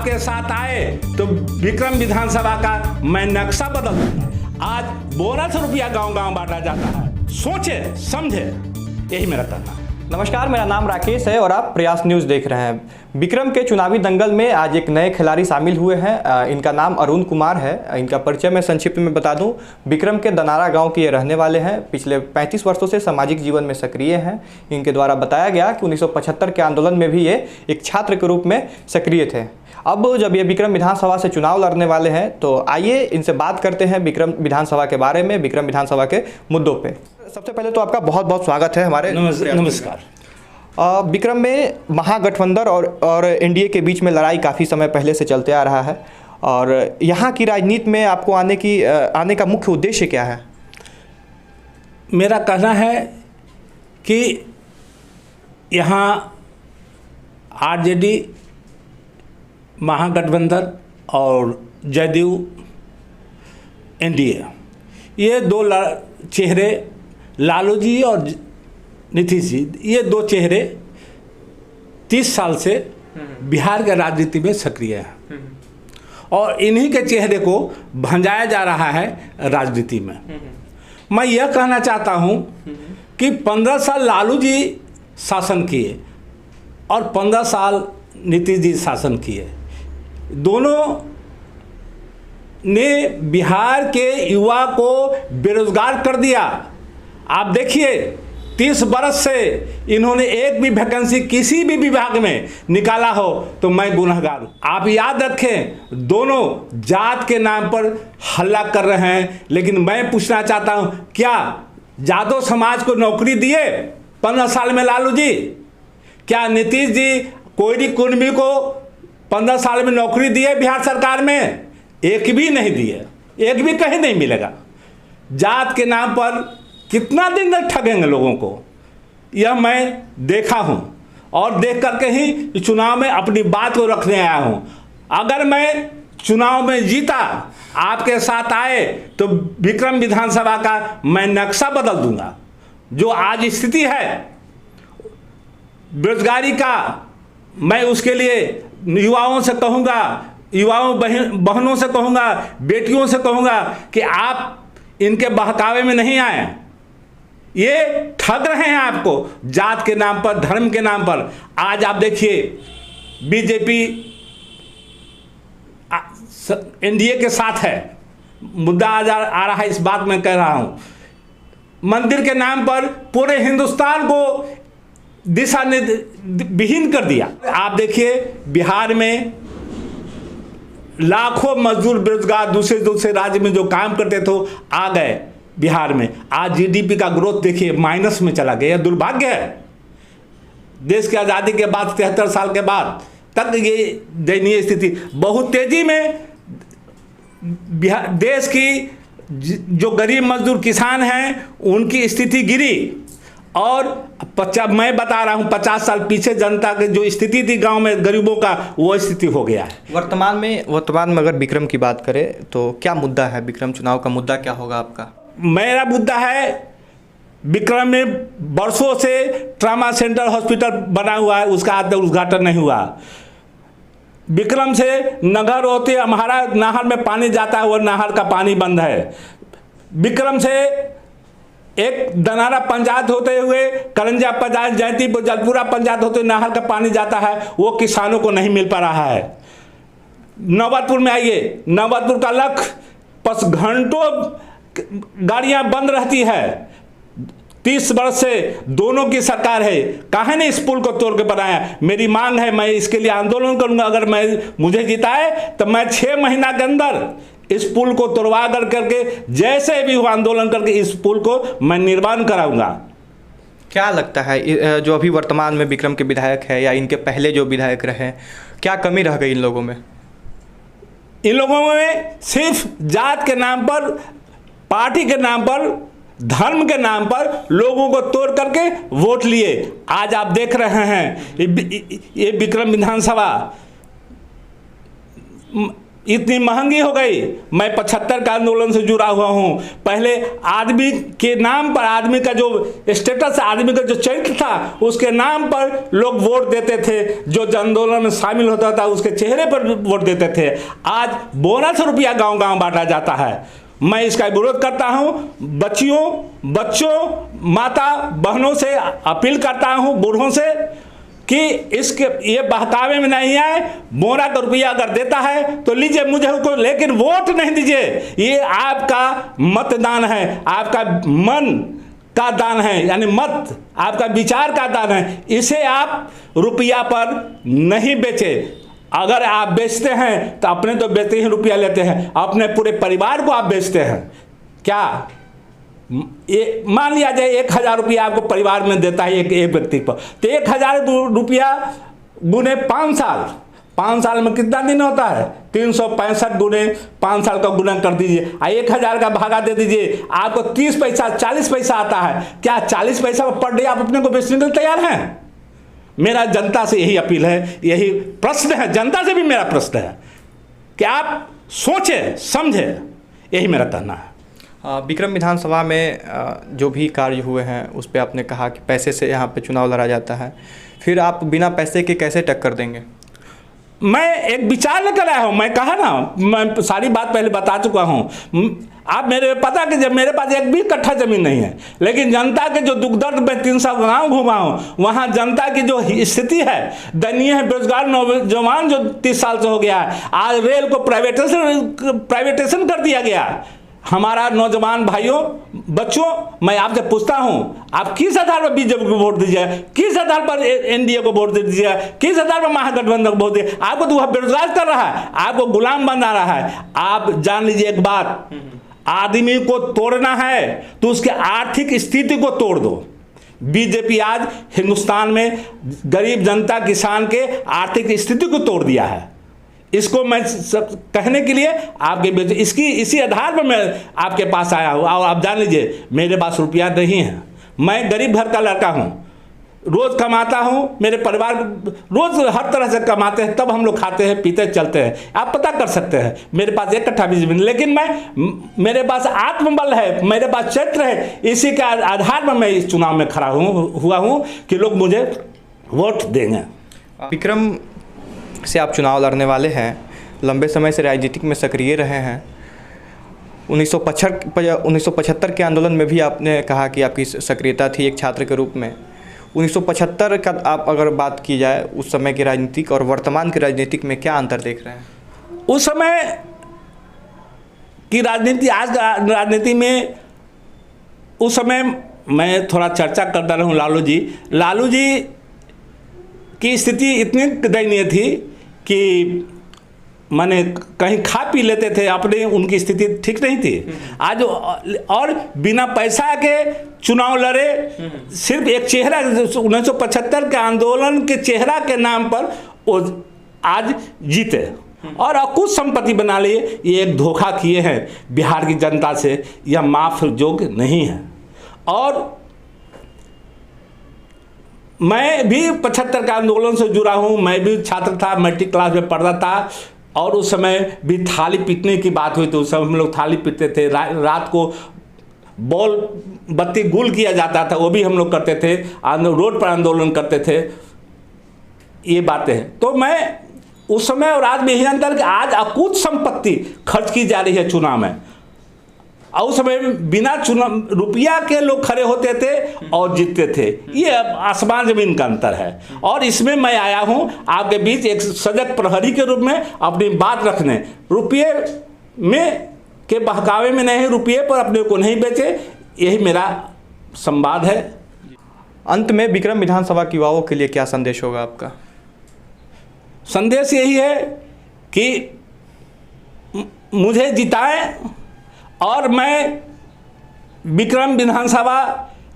आपके साथ आए तो विक्रम विधानसभा का मैं नक्शा बदल दूंगा। आज बोनस रुपया गांव गांव बांटा जाता है, सोचे समझे, यही मेरा कहना। नमस्कार, मेरा नाम राकेश है और आप प्रयास न्यूज़ देख रहे हैं। विक्रम के चुनावी दंगल में आज एक नए खिलाड़ी शामिल हुए हैं। इनका नाम अरुण कुमार है। इनका परिचय मैं संक्षिप्त में बता दूं। विक्रम के दनारा गांव के ये रहने वाले हैं। पिछले 35 वर्षों से सामाजिक जीवन में सक्रिय हैं। इनके द्वारा बताया गया कि 1975 के आंदोलन में भी ये एक छात्र के रूप में सक्रिय थे। अब जब ये विक्रम विधानसभा से चुनाव लड़ने वाले हैं तो आइए इनसे बात करते हैं विक्रम विधानसभा के बारे में, विक्रम विधानसभा के मुद्दों पे। सबसे पहले तो आपका बहुत बहुत स्वागत है हमारे। नमस्कार। विक्रम में महागठबंधन और एनडीए के बीच में लड़ाई काफ़ी समय पहले से चलते आ रहा है और यहाँ की राजनीति में आपको आने का मुख्य उद्देश्य क्या है? मेरा कहना है कि यहाँ आरजेडी, महागठबंधन और जदयू, एनडीए, ये दो चेहरे, लालू जी और नीतीश जी, ये दो चेहरे 30 साल से बिहार के राजनीति में सक्रिय हैं और इन्हीं के चेहरे को भंजाया जा रहा है राजनीति में। मैं यह कहना चाहता हूं कि 15 साल लालू जी शासन किए और 15 साल नीतीश जी शासन किए। दोनों ने बिहार के युवा को बेरोजगार कर दिया। आप देखिए 30 बरस से इन्होंने एक भी वैकेंसी किसी भी विभाग में निकाला हो तो मैं गुनहगार हूँ। आप याद रखें, दोनों जात के नाम पर हल्ला कर रहे हैं, लेकिन मैं पूछना चाहता हूँ, क्या जादव समाज को नौकरी दिए 15 साल में लालू जी? क्या नीतीश जी कोयरी कुनबी को 15 साल में नौकरी दिए बिहार सरकार में? एक भी नहीं दिए, एक भी कहीं नहीं मिलेगा। जात के नाम पर कितना दिन तक ठगेंगे लोगों को, यह मैं देखा हूं और देख करके ही चुनाव में अपनी बात को रखने आया हूं। अगर मैं चुनाव में जीता, आपके साथ आए तो विक्रम विधानसभा का मैं नक्शा बदल दूंगा। जो आज स्थिति है बेरोजगारी का, मैं उसके लिए युवाओं से कहूँगा, युवाओं बहनों से कहूँगा, बेटियों से कहूँगा कि आप इनके बहकावे में नहीं आए। ये ठग रहे हैं आपको जात के नाम पर, धर्म के नाम पर। आज आप देखिए बीजेपी एनडीए के साथ है, मुद्दा आ रहा है, इस बात में कह रहा हूं। मंदिर के नाम पर पूरे हिंदुस्तान को दिशा विहीन कर दिया। आप देखिए बिहार में लाखों मजदूर बेरोजगार दूसरे राज्य में जो काम करते थे आ गए बिहार में। आज जीडीपी का ग्रोथ देखिए माइनस में चला गया। दुर्भाग्य है, देश की आज़ादी के बाद 73 साल के बाद तक ये दयनीय स्थिति। बहुत तेजी में बिहार देश की जो गरीब मजदूर किसान हैं उनकी स्थिति गिरी और मैं बता रहा हूं 50 साल पीछे जनता की जो स्थिति थी गांव में गरीबों का, वो स्थिति हो गया है। वर्तमान में अगर विक्रम की बात करें तो क्या मुद्दा है? विक्रम चुनाव का मुद्दा क्या होगा आपका? मेरा मुद्दा है, विक्रम में वर्षों से ट्रामा सेंटर हॉस्पिटल बना हुआ है, उसका आज तक उद्घाटन नहीं हुआ। विक्रम से नगर होते हमारा नहर में पानी जाता है, वो नहर का पानी बंद है। विक्रम से एक दनारा पंचायत होते हुए करंजा पंचायत, जयंतीपुर, जलपुरा पंचायत होते हुए नहर का पानी जाता है, वो किसानों को नहीं मिल पा रहा है। नौबतपुर में आइए, नौबतपुर का लख घंटों गाड़ियां बंद रहती है। 30 वर्ष से दोनों की सरकार है, काहे ने इस पुल को तोड़ के बनाया? मेरी मांग है, मैं इसके लिए आंदोलन करूंगा। अगर मुझे जिताए तो मैं 6 महीना के अंदर इस पुल को तोड़वा करके जैसे भी वो आंदोलन करके इस पुल को मैं निर्माण कराऊंगा। क्या लगता है जो अभी वर्तमान में विक्रम के विधायक है या इनके पहले जो विधायक रहे, क्या कमी रह गई इन लोगों में? इन लोगों में सिर्फ जात के नाम पर, पार्टी के नाम पर, धर्म के नाम पर लोगों को तोड़ करके वोट लिए। आज आप देख रहे हैं ये विक्रम विधानसभा इतनी महंगी हो गई। मैं 75 का आंदोलन से जुड़ा हुआ हूँ। पहले आदमी के नाम पर, आदमी का जो स्टेटस, आदमी का जो चरित्र था, उसके नाम पर लोग वोट देते थे। जो आंदोलन में शामिल होता था उसके चेहरे पर वोट देते थे। आज बोनस रुपया गांव गांव बांटा जाता है। मैं इसका विरोध करता हूं। बच्चों, माता बहनों से अपील करता हूं, बूढ़ों से, कि इसके ये बहकावे में नहीं आए। बोरा का रुपया अगर देता है तो लीजिए मुझे को, लेकिन वोट नहीं दीजिए। ये आपका मतदान है, आपका मन का दान है, यानी मत आपका विचार का दान है। इसे आप रुपया पर नहीं बेचे। अगर आप बेचते हैं तो अपने तो बेचते ही रुपया लेते हैं, अपने पूरे परिवार को आप बेचते हैं। क्या ये मान लिया जाए 1000 रुपया आपको परिवार में देता है एक व्यक्ति पर, तो 1000 रुपया गुने 5 साल, 5 साल में कितना दिन होता है? 365 गुने 5 साल का गुना कर दीजिए, 1000 का भागा दे दीजिए, आपको 30 पैसा 40 पैसा आता है। क्या 40 पैसा पर डे आप अपने को बेचने के लिए तैयार हैं? मेरा जनता से यही अपील है, यही प्रश्न है, जनता से भी मेरा प्रश्न है कि आप सोचें समझें, यही मेरा कहना है। विक्रम विधानसभा में जो भी कार्य हुए हैं उस पर आपने कहा कि पैसे से यहाँ पे चुनाव लड़ा जाता है, फिर आप बिना पैसे के कैसे टक्कर देंगे? मैं एक विचार लेकर आया हूँ। मैं कहा ना, मैं सारी बात पहले बता चुका हूँ। आप मेरे पता कि जब मेरे पास एक भी कट्ठा जमीन नहीं है, लेकिन जनता के जो दुख दर्द में 300 गाँव घुमा हूँ, वहाँ जनता की जो स्थिति है दयनीय है। बेरोजगार नौजवान जो 30 साल से हो गया है, आज रेल को प्राइवेटेशन कर दिया गया। हमारा नौजवान भाइयों, बच्चों, मैं आपसे पूछता हूं, आप किस आधार पर बीजेपी को वोट दीजिए, किस आधार पर एनडीए को वोट दीजिए, किस आधार पर महागठबंधन को वोट दीजिए? आपको तो वह बेरोजगार कर रहा है, आपको गुलाम बना रहा है। आप जान लीजिए एक बात, आदमी को तोड़ना है तो उसके आर्थिक स्थिति को तोड़ दो। बीजेपी आज हिंदुस्तान में गरीब जनता, किसान के आर्थिक स्थिति को तोड़ दिया है। इसको मैं कहने के लिए आपके बीच इसी आधार पर मैं आपके पास आया हूँ। और आप जान लीजिए मेरे पास रुपया नहीं है, मैं गरीब घर का लड़का हूँ, रोज़ कमाता हूँ, मेरे परिवार रोज़ हर तरह से कमाते हैं, तब हम लोग खाते हैं, पीते चलते हैं। आप पता कर सकते हैं मेरे पास 1 कट्ठा भी जमीन, लेकिन मेरे पास आत्मबल है, मेरे पास चरित्र है। इसी के आधार पर मैं इस चुनाव में खड़ा हुआ हूँ कि लोग मुझे वोट देंगे। विक्रम से आप चुनाव लड़ने वाले हैं, लंबे समय से राजनीतिक में सक्रिय रहे हैं। 1975 के आंदोलन में भी आपने कहा कि आपकी सक्रियता थी एक छात्र के रूप में। 1975 का आप अगर बात की जाए, उस समय की राजनीतिक और वर्तमान की राजनीतिक में क्या अंतर देख रहे हैं? उस समय की राजनीति, आज राजनीति में, उस समय मैं थोड़ा चर्चा करता रहूं। लालू जी की स्थिति इतनी दयनीय थी कि माने कहीं खा पी लेते थे अपने, उनकी स्थिति ठीक नहीं थी। आज और बिना पैसा के चुनाव लड़े, सिर्फ एक चेहरा, 1975 के आंदोलन के चेहरा के नाम पर वो आज जीते और अकुत संपत्ति बना लिए। ये एक धोखा किए हैं बिहार की जनता से, यह माफ योग्य नहीं है। और मैं भी 75 का आंदोलन से जुड़ा हूँ, मैं भी छात्र था, मैट्रिक क्लास में पढ़ता था। और उस समय भी थाली पीटने की बात हुई तो उस समय हम लोग थाली पीटते थे। रात को बॉल बत्ती गुल किया जाता था, वो भी हम लोग करते थे, रोड पर आंदोलन करते थे। ये बातें हैं। तो मैं उस समय और आज में यही अंतर कि आज अकूत संपत्ति खर्च की जा रही है चुनाव में, और उस समय बिना चुनाव रुपया के लोग खड़े होते थे और जीतते थे। ये आसमान जमीन का अंतर है। और इसमें मैं आया हूं आपके बीच एक सजग प्रहरी के रूप में अपनी बात रखने, रुपये में के बहकावे में नहीं, रुपये पर अपने को नहीं बेचे, यही मेरा संवाद है। अंत में विक्रम विधानसभा के युवाओं के लिए क्या संदेश होगा आपका? संदेश यही है कि मुझे जिताएं और मैं विक्रम विधानसभा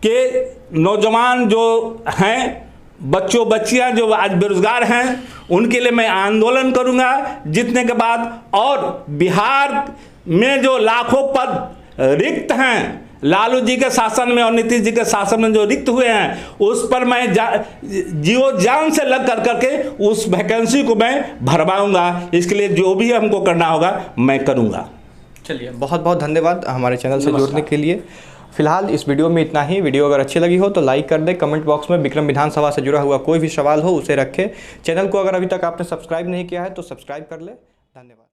के नौजवान जो हैं, बच्चों बच्चियां जो आज बेरोजगार हैं, उनके लिए मैं आंदोलन करूंगा जीतने के बाद। और बिहार में जो लाखों पद रिक्त हैं, लालू जी के शासन में और नीतीश जी के शासन में जो रिक्त हुए हैं उस पर मैं जीव जान से लग करके उस वैकेंसी को मैं भरवाऊंगा। इसके लिए जो भी हमको करना होगा मैं करूंगा। चलिए, बहुत बहुत धन्यवाद हमारे चैनल से जुड़ने के लिए। फिलहाल इस वीडियो में इतना ही। वीडियो अगर अच्छी लगी हो तो लाइक कर दे। कमेंट बॉक्स में विक्रम विधानसभा से जुड़ा हुआ कोई भी सवाल हो उसे रखें। चैनल को अगर अभी तक आपने सब्सक्राइब नहीं किया है तो सब्सक्राइब कर ले। धन्यवाद।